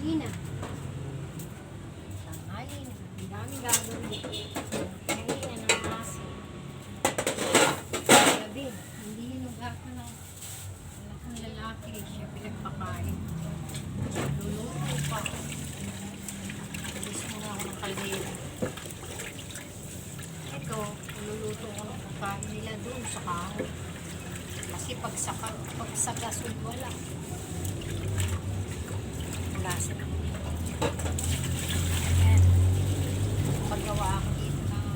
Hindi na. Tanghali na. Ang daming gagawin. Kanina ng aso. Gabi, hindi hinuga ka ng malaking lalaki. Siya pinagpakain. Luluto pa. Alis mo na ako ng kaldera. Ito, luluto ko ng pagkain nila doon sa kahoy. Kasi pag sa gasol wala. Lasa na. Ayan. Paggawa ako dito ng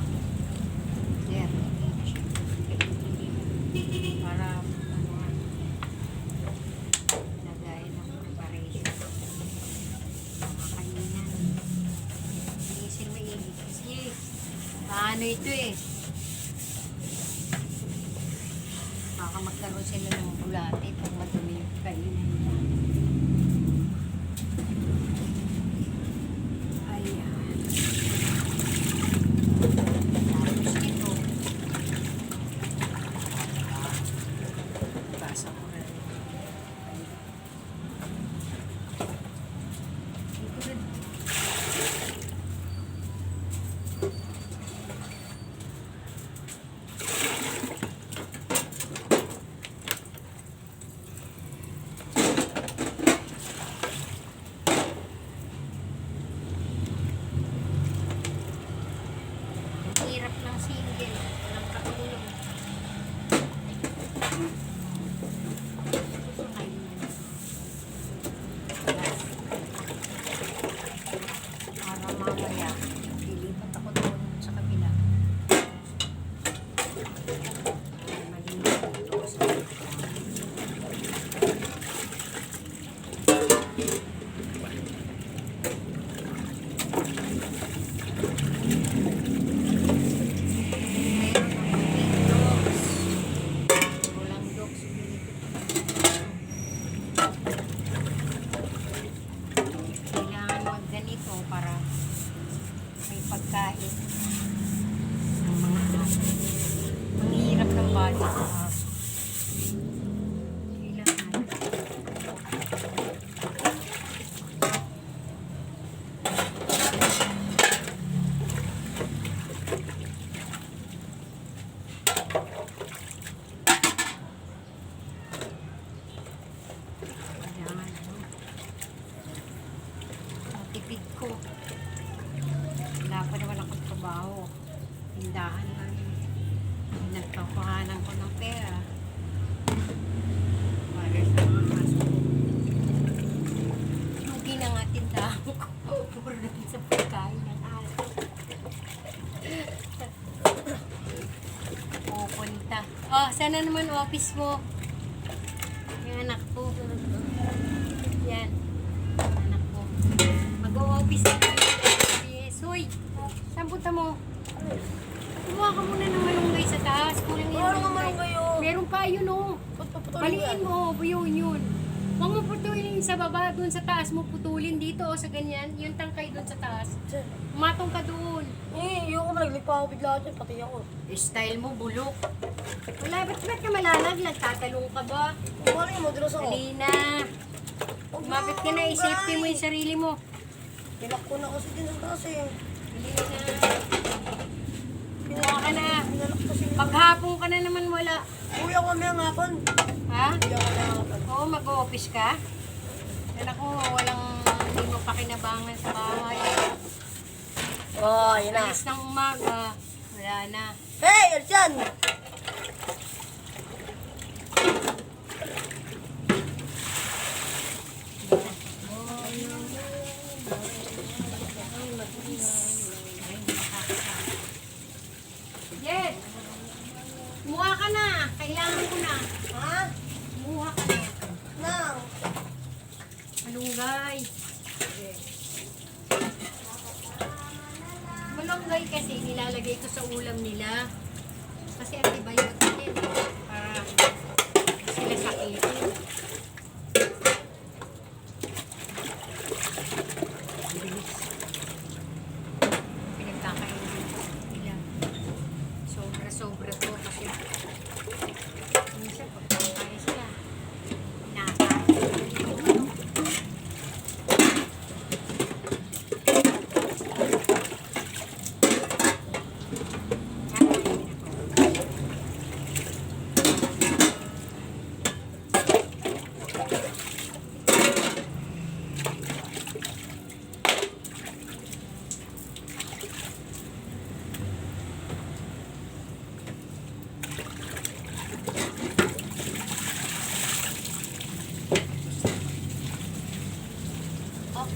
para lagay ng preparation. Mga kanina. Isin mo kasi paano ito eh. Baka magkaroon sila ng bulate pag madumi yung kainan. Hirap ng single, walang katulong. Para mamaya, lilipat ako doon sa kabila. Malinis dito sa para may pagkain ng mga aso. Ang hirap ng body sa aso. Kailangan. Tipid ko. Wala pa naman akong trabaho. Tindahan lang. Nagkakuhanan ko ng pera. Para sa mga aso ko. Lugi na nga tindahan ko. Puro na sa pagkain ng aso. Pupunta. Oh, sana naman office mo. Yung anak ko. Yan. Mag-o-office na tayo. Yes, uy. Saan punta mo? Kumuha ka muna ng malunggay sa taas. Kulang yun. Ano nga malunggay yun? Meron pa yun oh. Paliin mo. Yun. Huwag mo putulin sa baba. Doon sa taas mo putulin dito o sa ganyan. Yung tangkay doon sa taas. Matong ka doon. Yung naglig pa ako bigla dyan. Pati ako. Style mo bulok. Wala, ba't ka malalaglag? Tatalong ka ba? Wala yung madulas ako. Halina. Umapit ka na. I-safety mo yung sarili mo. Pilak ko na kasi din sa taas eh. Kumuha ka na. Pinalak kasi. Paghapon ka na naman wala. Uwi ako mamaya nga pan. Ha? Uwi ako mamaya nga pan. Oo, mag-office ka? Yan ako, hindi mo pakinabangan sa bahay. Oh, yun na. Alis ng umaga. Wala na. Hey, Erjan! Yes! Kumuha ka na. Kailangan ko na. Ha? Kumuha ka na. Nang. Malunggay. Malunggay kasi nilalagay ko sa ulam nila. Kasi antibiotic yan. Para sila sakit. Pinagkakainin nila. Sobra to kasi minsan pagkakain sila. Nakakain.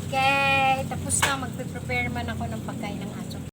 Okay, tapos na. Magpe-prepare man ako ng pagkain ng aso.